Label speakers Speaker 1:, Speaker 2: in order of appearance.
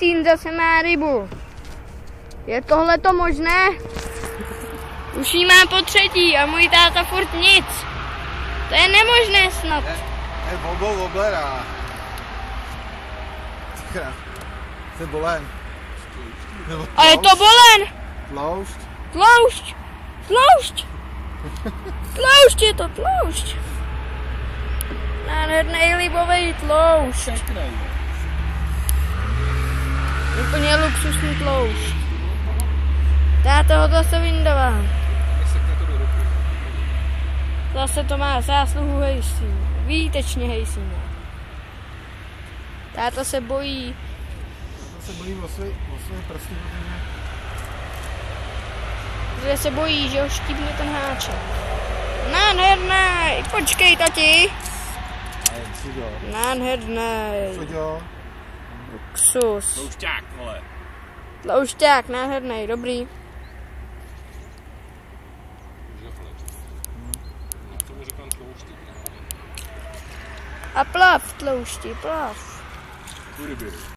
Speaker 1: syn zase má rybu. Je tohleto možné? Už jí má po třetí a můj táta furt nic. To je nemožné snad.
Speaker 2: Je oblera. To je bolen.
Speaker 1: A je to bolen.
Speaker 2: Tloušť.
Speaker 1: Tloušť. Tloušť. Tloušť je to tloušť. Nádherný libový tloušť. Úplně luxusní tloušť. Táta ho zase vyndová. Zase to má zásluhu hejsí. Výtečně hejsí. Táta se bojí.
Speaker 2: Táta se bojí o své prsty,
Speaker 1: protože se bojí, že ho štípne ten háček. Nádherný. Počkej, tati. Nádherný. Luxus.
Speaker 3: Tloušťák, vole.
Speaker 1: Tloušťák, nádherný, dobrý. A plav, tloušti, plav.